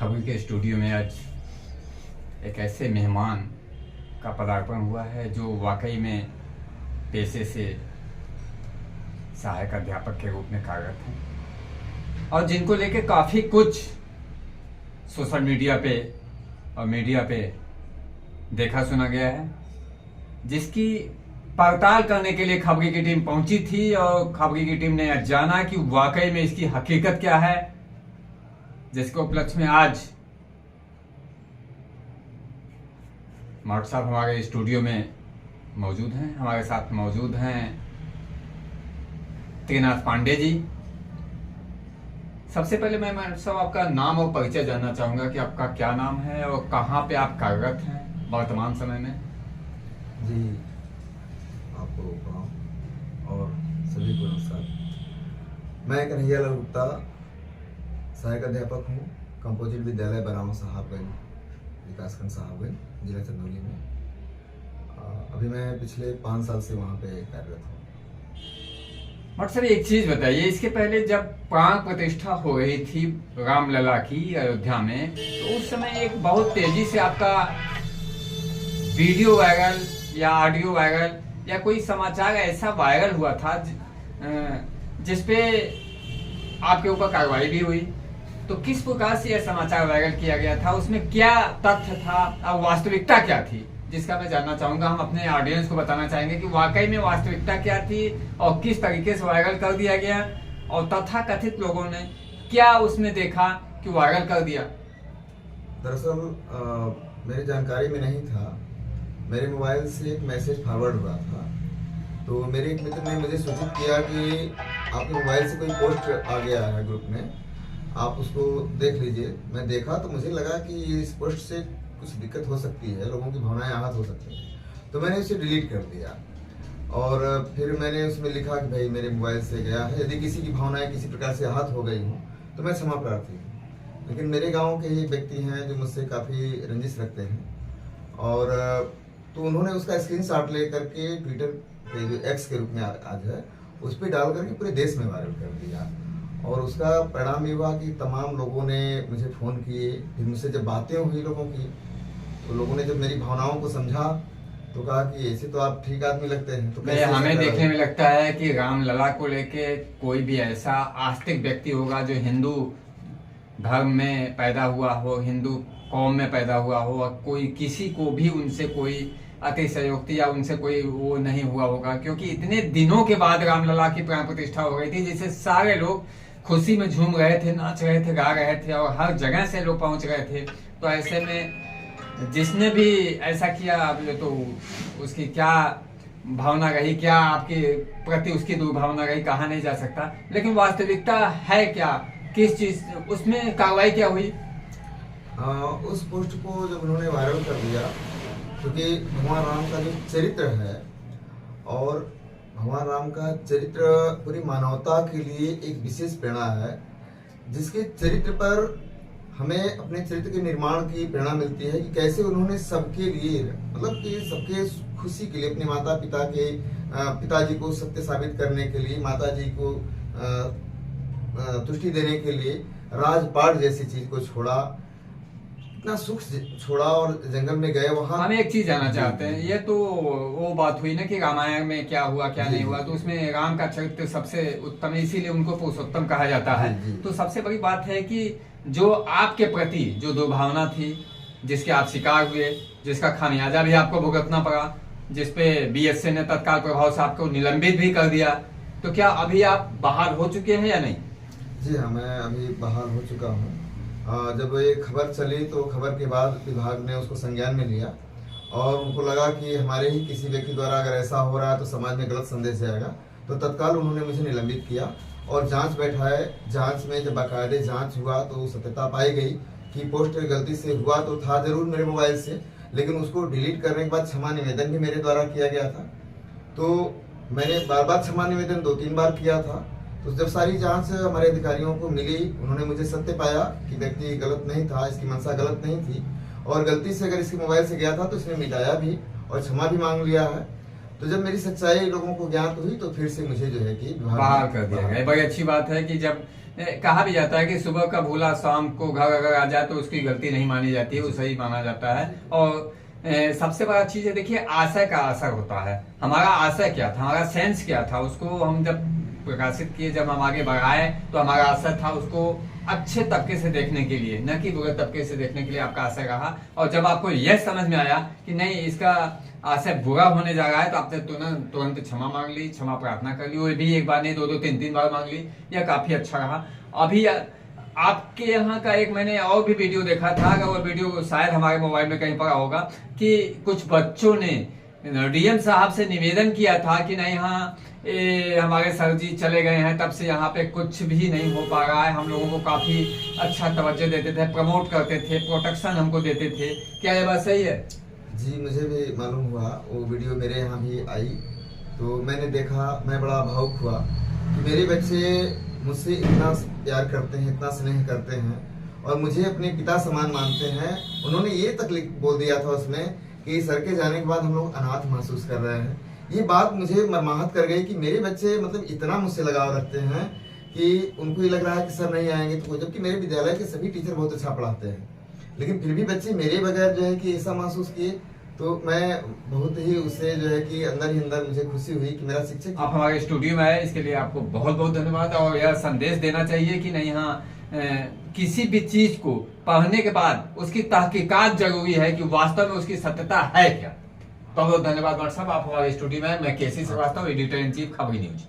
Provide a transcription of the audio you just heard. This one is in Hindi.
खबर के स्टूडियो में आज एक ऐसे मेहमान का पदार्पण हुआ है जो वाकई में पेशे से सहायक अध्यापक के रूप में कार्यरत हैं और जिनको लेके काफ़ी कुछ सोशल मीडिया पे और मीडिया पे देखा सुना गया है, जिसकी पड़ताल करने के लिए खबरी की टीम पहुंची थी और खबरी की टीम ने यह जाना कि वाकई में इसकी हकीकत क्या है, जिसके उपलक्ष्य में आज मार्ट साहब हमारे स्टूडियो में मौजूद हैं। हमारे साथ मौजूद हैं त्रिनाथ पांडे जी। सबसे पहले मैं सब आपका नाम और परिचय जानना चाहूंगा कि आपका क्या नाम है और कहाँ पे आप कार्यरत हैं वर्तमान समय में। जी, आपको प्रणाम और सभी को नमस्कार। मैं कन्हैयालाल गुप्ता सहायक अध्यापक हूँ कंपोजिट विद्यालय बरामा साहबगंज विकासखंड साहबगंज जिला चंदौली में। अभी मैं पिछले 5 साल से वहाँ पे कार्यरत हूँ। बट सर एक चीज बताइए, इसके पहले जब प्राण प्रतिष्ठा हो रही थी रामलला की अयोध्या में, तो उस समय एक बहुत तेजी से आपका वीडियो वायरल या ऑडियो वायरल या कोई समाचार ऐसा वायरल हुआ था जिसपे आपके ऊपर कार्रवाई भी हुई। तो किस प्रकार से यह समाचार वायरल किया गया था, उसमें क्या तथ्य था और वास्तविकता क्या थी, जिसका मैं जानना चाहूंगा। हम अपने ऑडियंस को बताना चाहेंगे कि वाकई में वास्तविकता क्या थी और किस तरीके से वायरल कर दिया गया और तथाकथित लोगों ने क्या उसमें देखा कि वायरल कर दिया। दरअसल मेरी जानकारी में नहीं था, मेरे मोबाइल से एक मैसेज फॉरवर्ड हुआ था। तो मेरे एक मित्र ने मुझे सूचित किया कि आपके मोबाइल से कोई पोस्ट आ गया है ग्रुप में, आप उसको देख लीजिए। मैं देखा तो मुझे लगा कि इस पोस्ट से कुछ दिक्कत हो सकती है, लोगों की भावनाएं आहत हो सकती हैं, तो मैंने उसे डिलीट कर दिया। और फिर मैंने उसमें लिखा कि भाई मेरे मोबाइल से गया है, यदि किसी की भावनाएं किसी प्रकार से आहत हो गई हों तो मैं क्षमा प्रार्थी हूँ। लेकिन मेरे गाँव के ही व्यक्ति हैं जो मुझसे काफ़ी रंजिश रखते हैं, और तो उन्होंने उसका स्क्रीनशॉट ले करके ट्विटर पे जो एक्स के रूप में आज है उस पर डाल करके पूरे देश में वायरल कर दिया। और उसका परिणाम ये हुआ कि तमाम लोगों ने मुझे फ़ोन किए। फिर मुझसे जब बातें हुई लोगों की, तो लोगों ने जब मेरी भावनाओं को समझा तो कहा कि ऐसे तो आप ठीक आदमी लगते हैं। तो हमें देखने में लगता है कि रामलला को लेके कोई भी ऐसा आस्तिक व्यक्ति होगा जो हिंदू धर्म में पैदा हुआ हो, हिंदू कौम में पैदा हुआ हो, और कोई किसी को भी उनसे कोई अतिशयोक्ति या उनसे कोई वो नहीं हुआ होगा, क्योंकि इतने दिनों के बाद रामलला की प्राण प्रतिष्ठा हो गई थी, जिससे सारे लोग खुशी में झूम रहे थे, नाच रहे थे, गा रहे थे और हर जगह से लोग पहुंच रहे थे। तो ऐसे में जिसने भी ऐसा किया, अब तो उसकी क्या भावना रही, क्या आपके प्रति उसकी दुर्भावना रही, कहा नहीं जा सकता। लेकिन वास्तविकता है क्या, किस चीज उसमें कार्रवाई क्या हुई? उस पोस्ट को जब उन्होंने वायरल कर दिया, क्योंकि भगवान राम का जो चरित्र है, और भगवान राम का चरित्र पूरी मानवता के लिए एक विशेष प्रेरणा है, जिसके चरित्र पर हमें अपने चरित्र के निर्माण की प्रेरणा मिलती है कि कैसे उन्होंने सबके लिए, मतलब कि सबके खुशी के लिए, अपने माता पिता के पिताजी को सत्य साबित करने के लिए, माताजी को तुष्टि देने के लिए राजपाट जैसी चीज को छोड़ा, इतना सुख छोड़ा और जंगल में गए। वहां हम एक चीज जानना चाहते हैं, ये तो वो बात हुई ना कि रामायण में क्या हुआ क्या नहीं हुआ, तो उसमें राम का चरित्र सबसे उत्तम है, इसीलिए उनको पुरुषोत्तम कहा जाता है। तो सबसे बड़ी बात है कि जो आपके प्रति जो दुर्भावना थी, जिसके आप शिकार हुए, जिसका खामियाजा भी आपको भुगतना पड़ा, जिसपे बीएसए ने तत्काल प्रभाव से आपको निलंबित भी कर दिया, तो क्या अभी आप बहाल हो चुके हैं या नहीं? जी हाँ, मैं अभी बहाल हो चुका हूँ। जब ये खबर चली तो खबर के बाद विभाग ने उसको संज्ञान में लिया और उनको लगा कि हमारे ही किसी व्यक्ति द्वारा अगर ऐसा हो रहा है तो समाज में गलत संदेश जाएगा, तो तत्काल उन्होंने मुझे निलंबित किया और जांच बैठाए। जांच में जब बाकायदे जांच हुआ तो सत्यता पाई गई कि पोस्ट गलती से हुआ तो था जरूर मेरे मोबाइल से, लेकिन उसको डिलीट करने के बाद क्षमा निवेदन भी मेरे द्वारा किया गया था। तो मैंने बार बार क्षमा निवेदन 2-3 बार किया था। तो जब सारी जांच हमारे अधिकारियों को मिली, उन्होंने मुझे सत्य पाया कि व्यक्ति गलत नहीं था, इसकी मंशा गलत नहीं थी, और गलती से अगर इसके मोबाइल से गया था तो इसने मिटाया भी और क्षमा भी मांग लिया है। तो जब मेरी सच्चाई लोगों को ज्ञात हुई तो फिर से मुझे जो है कि बहाल कर दिया गया। बड़ी अच्छी बात है कि जब कहा भी जाता है कि सुबह का भूला शाम को घर अगर आ जाए तो उसकी गलती नहीं मानी जाती है, वो सही माना जाता है। और सबसे बड़ा चीज है, देखिए आशय का असर होता है। हमारा आशय क्या था, हमारा सेंस क्या था, उसको हम जब प्रकाशित किए, जब हम आगे बढ़ाए, तो हमारा आशय था उसको अच्छे तबके से देखने के लिए, न कि बुरे तबके से देखने के लिए आपका आशय रहा। और जब आपको यह समझ में आया कि नहीं, इसका आशय बुरा होने जा रहा है, तो आपने तुरंत क्षमा मांग ली, क्षमा प्रार्थना कर ली, वो भी एक बार नहीं, दो तीन तीन बार मांग ली। यह काफी अच्छा रहा। अभी आपके यहाँ का एक मैंने और भी वीडियो देखा था, अगर वो वीडियो शायद हमारे मोबाइल में कहीं पड़ा होगा, कि कुछ बच्चों ने डीएम साहब से निवेदन किया था कि नहीं, हाँ हमारे सर जी चले गए हैं, तब से यहाँ पे कुछ भी नहीं हो पा रहा है। हम लोगों को काफी अच्छा तवज्जो देते थे, प्रमोट करते थे, प्रोटेक्शन हमको देते थे। क्या ये बात सही है? जी, मुझे भी मालूम हुआ, वो वीडियो मेरे यहाँ भी आई, तो मैंने देखा, मैं बड़ा भावुक हुआ कि मेरे बच्चे मुझसे इतना प्यार करते हैं, इतना स्नेह करते हैं, और मुझे अपने पिता समान मानते हैं। उन्होंने ये तक बोल दिया था उसमें कि सर के जाने के बाद हम लोग अनाथ महसूस कर रहे हैं। ये बात मुझे मर्माहत कर गई कि मेरे बच्चे मतलब इतना मुझसे लगाव रखते हैं कि उनको ये लग रहा है कि सर नहीं आएंगे तो, जबकि मेरे विद्यालय के सभी टीचर बहुत अच्छा पढ़ाते हैं, लेकिन फिर भी बच्चे मेरे बगैर जो है कि ऐसा महसूस किए, तो मैं बहुत ही उससे जो है कि अंदर ही अंदर मुझे खुशी हुई कि मेरा शिक्षक। आप हमारे स्टूडियो में आए, इसके लिए आपको बहुत बहुत धन्यवाद। और यह संदेश देना चाहिए कि नहीं, हाँ किसी भी चीज को पढ़ने के बाद उसकी तहकीकात जरूरी है कि वास्तव में उसकी सत्यता है क्या। बहुत बहुत धन्यवाद डॉक्टर साहब, आप हमारे स्टूडियो में। मैं केसी श्रीवास्तव, एडिटर इन चीफ, खबरी न्यूज।